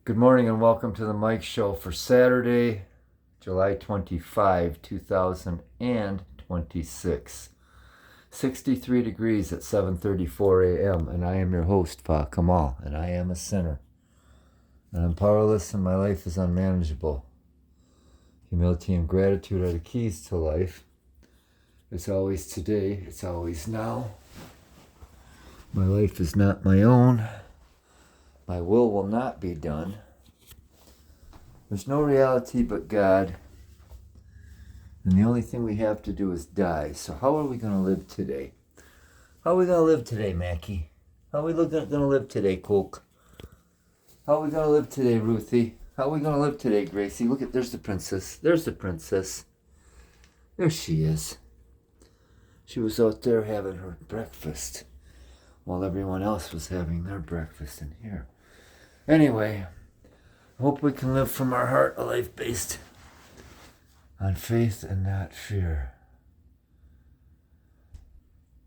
Good morning and welcome to the Mike Show for Saturday, July 25, 2026. 63 degrees at 7:34 a.m. and I am your host, Pa Kamal, and I am a sinner. And I'm powerless and my life is unmanageable. Humility and gratitude are the keys to life. It's always today, it's always now. My life is not my own. My will not be done. There's no reality but God. And the only thing we have to do is die. So how are we going to live today? How are we going to live today, Mackie? How are we going to live today, Coke? How are we going to live today, Ruthie? How are we going to live today, Gracie? Look at, there's the princess. There's the princess. There she is. She was out there having her breakfast while everyone else was having their breakfast in here. Anyway, I hope we can live from our heart a life based on faith and not fear.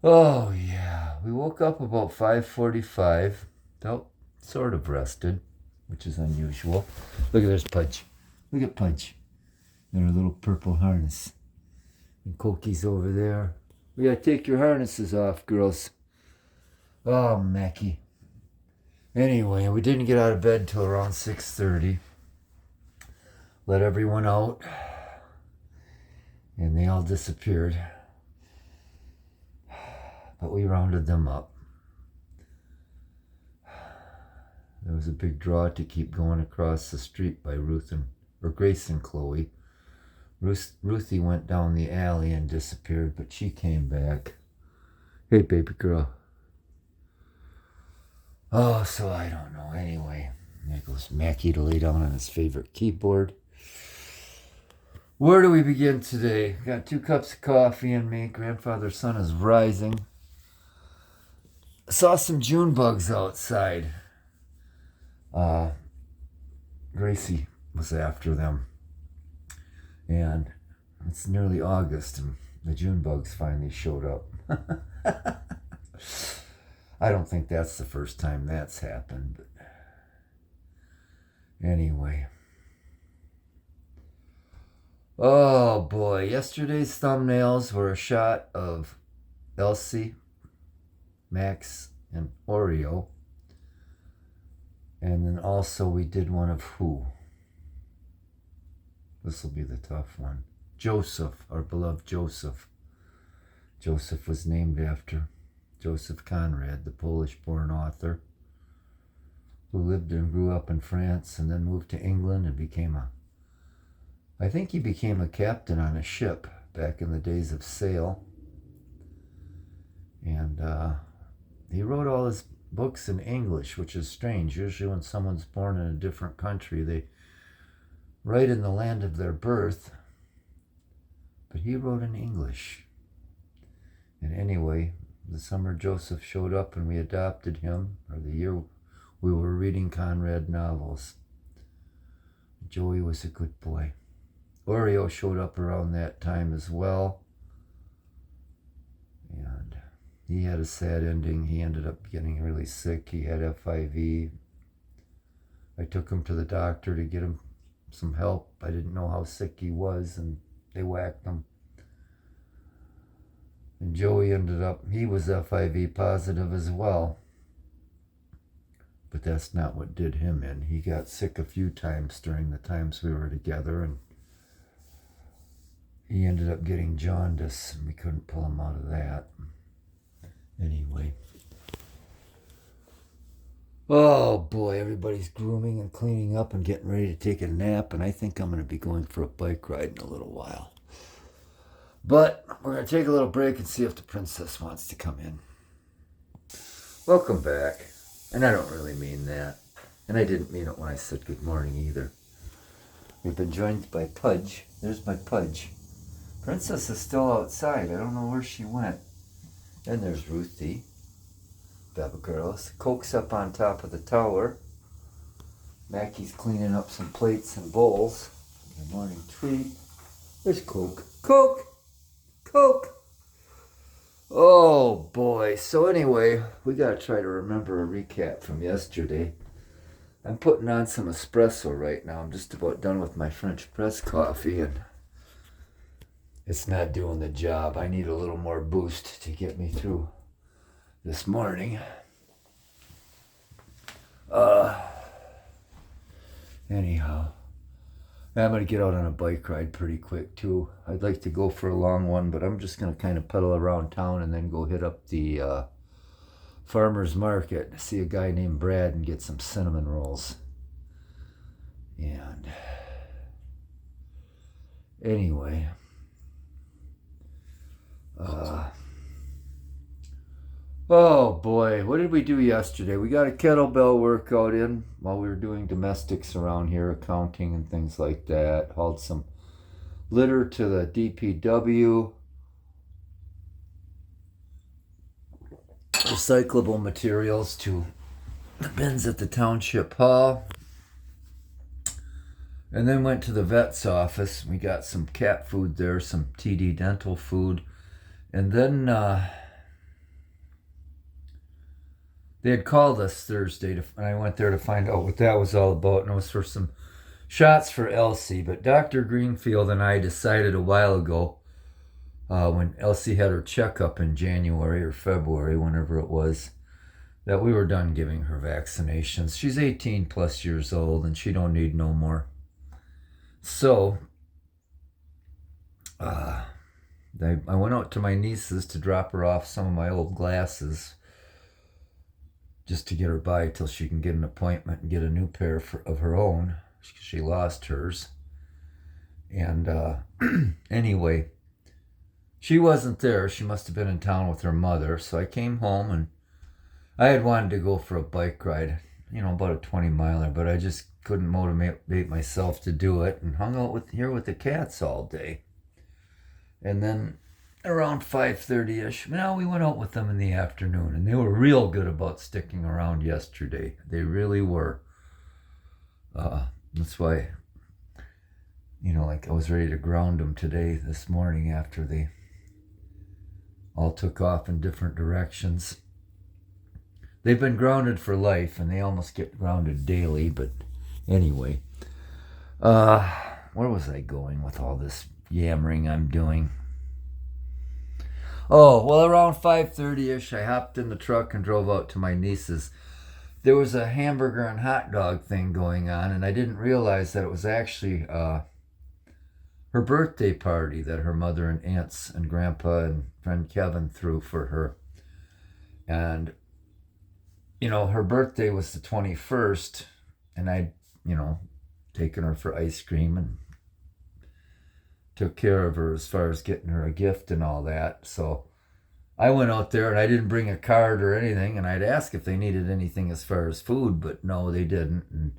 Oh yeah, we woke up about 5:45. Felt sort of rested, which is unusual. Look at this Pudge. Look at Pudge in her little purple harness. And Cookie's over there. We gotta take your harnesses off, girls. Oh, Mackie. Anyway, we didn't get out of bed till around 6:30. Let everyone out. And they all disappeared. But we rounded them up. There was a big draw to keep going across the street by Grace and Chloe. Ruthie went down the alley and disappeared, but she came back. Hey, baby girl. Oh, so I don't know. Anyway, there goes Mackie to lay down on his favorite keyboard. Where do we begin today? Got 2 cups of coffee in me. Grandfather's sun is rising. I saw some June bugs outside. Gracie was after them. And it's nearly August and the June bugs finally showed up. I don't think that's the first time that's happened, but anyway. Oh boy, yesterday's thumbnails were a shot of Elsie, Max, and Oreo. And then also we did one of who? This will be the tough one. Joseph, our beloved Joseph. Joseph was named after Joseph Conrad, the Polish-born author who lived and grew up in France and then moved to England and I think he became a captain on a ship back in the days of sail. And he wrote all his books in English, which is strange. Usually when someone's born in a different country, they write in the land of their birth. But he wrote in English. And anyway, the summer Joseph showed up and we adopted him, or the year we were reading Conrad novels. Joey was a good boy. Oreo showed up around that time as well. And he had a sad ending. He ended up getting really sick. He had FIV. I took him to the doctor to get him some help. I didn't know how sick he was, and they whacked him. And Joey he was FIV positive as well. But that's not what did him in. He got sick a few times during the times we were together, and he ended up getting jaundice, and we couldn't pull him out of that. Anyway. Oh boy, everybody's grooming and cleaning up and getting ready to take a nap, and I think I'm going to be going for a bike ride in a little while. But we're going to take a little break and see if the princess wants to come in. Welcome back. And I don't really mean that. And I didn't mean it when I said good morning either. We've been joined by Pudge. There's my Pudge. Princess is still outside. I don't know where she went. And there's Ruthie. Baba girls. Coke's up on top of the tower. Mackie's cleaning up some plates and bowls. Good morning treat. There's Coke. Coke! Coke! Oh boy. So anyway, we gotta try to remember a recap from yesterday. I'm putting on some espresso right now. I'm just about done with my French press coffee, and it's not doing the job. I need a little more boost to get me through this morning. Anyhow, I'm going to get out on a bike ride pretty quick too. I'd like to go for a long one, but I'm just going to kind of pedal around town and then go hit up the farmer's market, see a guy named Brad and get some cinnamon rolls. And anyway, oh boy, what did we do yesterday? We got a kettlebell workout in while we were doing domestics around here, accounting and things like that. Hauled some litter to the DPW. Recyclable materials to the bins at the township hall. And then went to the vet's office. We got some cat food there, some TD dental food. And then they had called us Thursday, and I went there to find out what that was all about. And it was for some shots for Elsie. But Dr. Greenfield and I decided a while ago, when Elsie had her checkup in January or February, whenever it was, that we were done giving her vaccinations. She's 18 plus years old, and she don't need no more. So, I went out to my niece's to drop her off some of my old glasses, just to get her by till she can get an appointment and get a new pair of her own. She lost hers. And anyway, she wasn't there. She must have been in town with her mother. So I came home, and I had wanted to go for a bike ride, about a 20-miler, but I just couldn't motivate myself to do it, and hung out here with the cats all day. And then around 5:30ish, we went out with them in the afternoon, and they were real good about sticking around yesterday. They really were. That's why, I was ready to ground them this morning after they all took off in different directions. They've been grounded for life, and they almost get grounded daily, but anyway. Where was I going with all this yammering I'm doing? Oh, well, around 5:30ish, I hopped in the truck and drove out to my niece's. There was a hamburger and hot dog thing going on, and I didn't realize that it was actually her birthday party that her mother and aunts and grandpa and friend Kevin threw for her. And, her birthday was the 21st, and I'd, taken her for ice cream and took care of her as far as getting her a gift and all that. So I went out there, and I didn't bring a card or anything, and I'd ask if they needed anything as far as food, but no, they didn't. And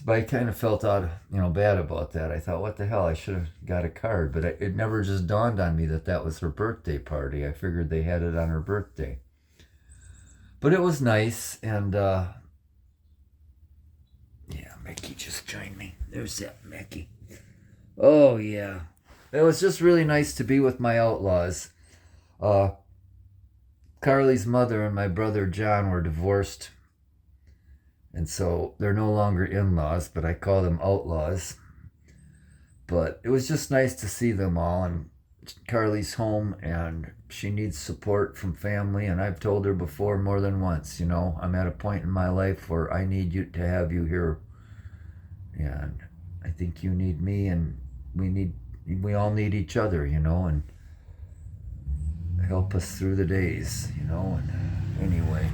but I kind of felt bad about that. I thought, what the hell, I should have got a card. But it never just dawned on me that was her birthday party. I figured they had it on her birthday. But it was nice, and Mickey just joined me. There's that Mickey. Oh, yeah. It was just really nice to be with my outlaws. Carly's mother and my brother John were divorced, and so they're no longer in-laws, but I call them outlaws. But it was just nice to see them all, and Carly's home, and she needs support from family, and I've told her before more than once, I'm at a point in my life where I need you to have you here, and I think you need me, and we all need each other, and help us through the days, and anyway,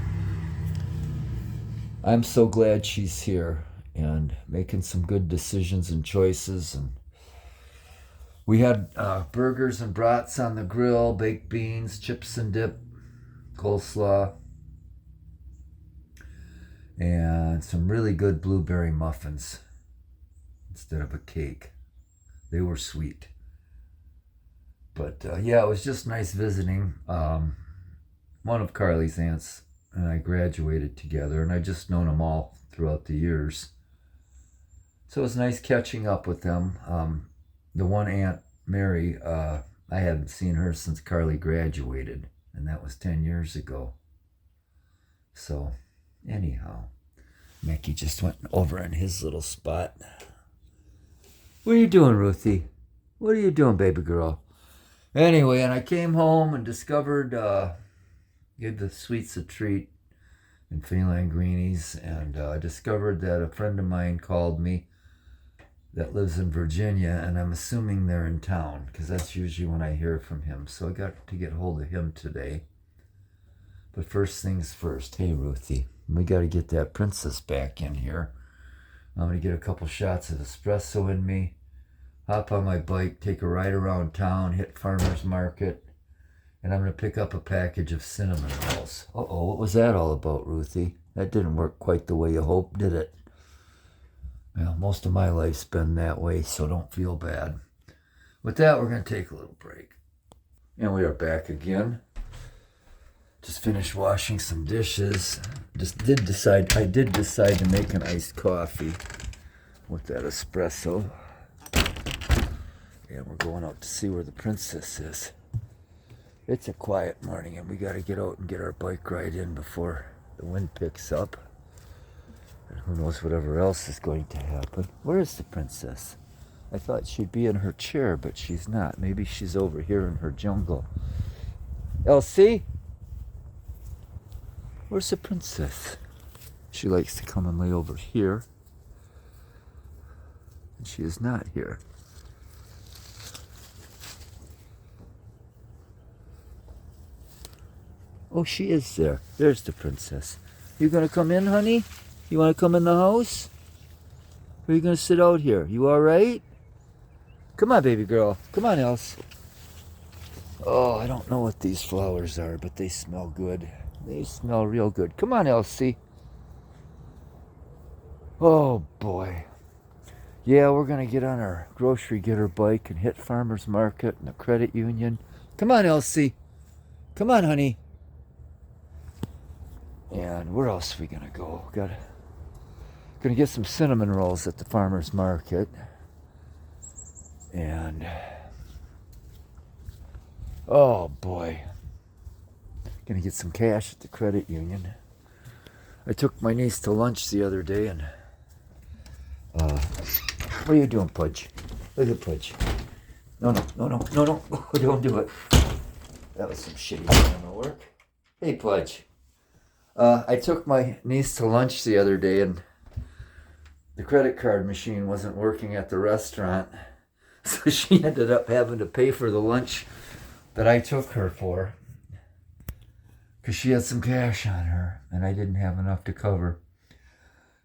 I'm so glad she's here and making some good decisions and choices. And we had burgers and brats on the grill, baked beans, chips and dip, coleslaw, and some really good blueberry muffins instead of a cake. They were sweet. But it was just nice visiting. One of Carly's aunts and I graduated together, and I just known them all throughout the years. So it was nice catching up with them. The one aunt, Mary, I hadn't seen her since Carly graduated, and that was 10 years ago. So anyhow, Mickey just went over in his little spot. What are you doing, Ruthie? What are you doing, baby girl? Anyway, and I came home and discovered, gave the sweets a treat and feline greenies, and I discovered that a friend of mine called me that lives in Virginia, and I'm assuming they're in town because that's usually when I hear from him. So I got to get hold of him today. But first things first. Hey, Ruthie, we got to get that princess back in here. I'm going to get a couple shots of espresso in me, hop on my bike, take a ride around town, hit farmer's market, and I'm going to pick up a package of cinnamon rolls. Uh-oh, what was that all about, Ruthie? That didn't work quite the way you hoped, did it? Well, most of my life's been that way, so don't feel bad. With that, we're going to take a little break. And we are back again. Just finished washing some dishes. I did decide to make an iced coffee with that espresso. And we're going out to see where the princess is. It's a quiet morning, and we got to get out and get our bike ride in before the wind picks up. And who knows whatever else is going to happen. Where is the princess? I thought she'd be in her chair, but she's not. Maybe she's over here in her jungle. Elsie? Where's the princess? She likes to come and lay over here. And she is not here. Oh, she is there. There's the princess. You gonna come in, honey? You wanna come in the house? Or are you gonna sit out here? You alright? Come on, baby girl. Come on, Else. Oh, I don't know what these flowers are, but they smell good. They smell real good. Come on, Elsie. Oh, boy. Yeah, we're gonna get on our grocery getter bike and hit farmer's market and the credit union. Come on, Elsie. Come on, honey. And where else are we gonna go? Gonna get some cinnamon rolls at the farmer's market. And oh boy, gonna get some cash at the credit union. I took my niece to lunch the other day, and what are you doing, Pudge? Look at Pudge. No, don't do it. That was some shitty camera work. Hey, Pudge. I took my niece to lunch the other day, and the credit card machine wasn't working at the restaurant, so she ended up having to pay for the lunch that I took her for, because she had some cash on her, and I didn't have enough to cover.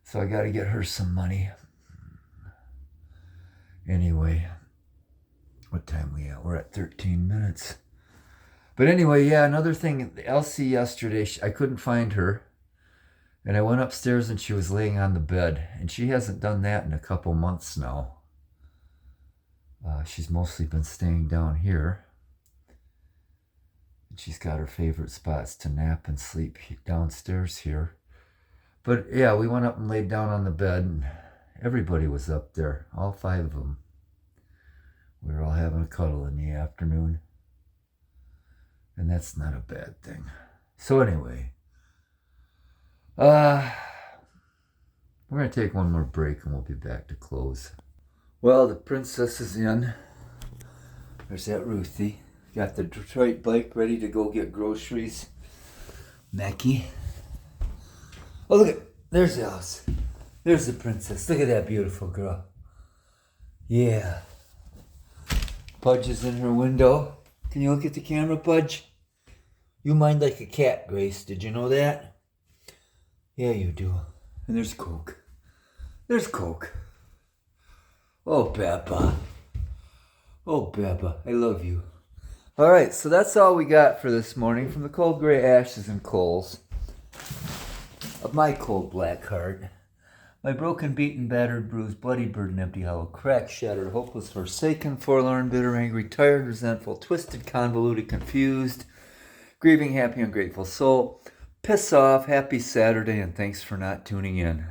So I got to get her some money. Anyway, what time we at? We're at 13 minutes. But anyway, yeah, another thing, Elsie yesterday, I couldn't find her. And I went upstairs and she was laying on the bed. And she hasn't done that in a couple months now. She's mostly been staying down here. And she's got her favorite spots to nap and sleep downstairs here. But yeah, we went up and laid down on the bed, and everybody was up there, all 5 of them. We were all having a cuddle in the afternoon. And that's not a bad thing. So anyway, we're going to take one more break and we'll be back to close. Well, the princess is in. There's that Ruthie. Got the Detroit bike ready to go get groceries. Mackie. Oh, look, there's Alice. There's the princess. Look at that beautiful girl. Yeah. Pudge is in her window. Can you look at the camera, Pudge? You mind like a cat, Grace. Did you know that? Yeah, you do. And there's Coke. There's Coke. Oh, Peppa. Oh, Peppa. I love you. All right, so that's all we got for this morning from the cold gray ashes and coals of my cold black heart. My broken, beaten, battered, bruised, bloody, burdened, empty, hollow, cracked, shattered, hopeless, forsaken, forlorn, bitter, angry, tired, resentful, twisted, convoluted, confused, grieving, happy, ungrateful soul. Piss off, happy Saturday, and thanks for not tuning in.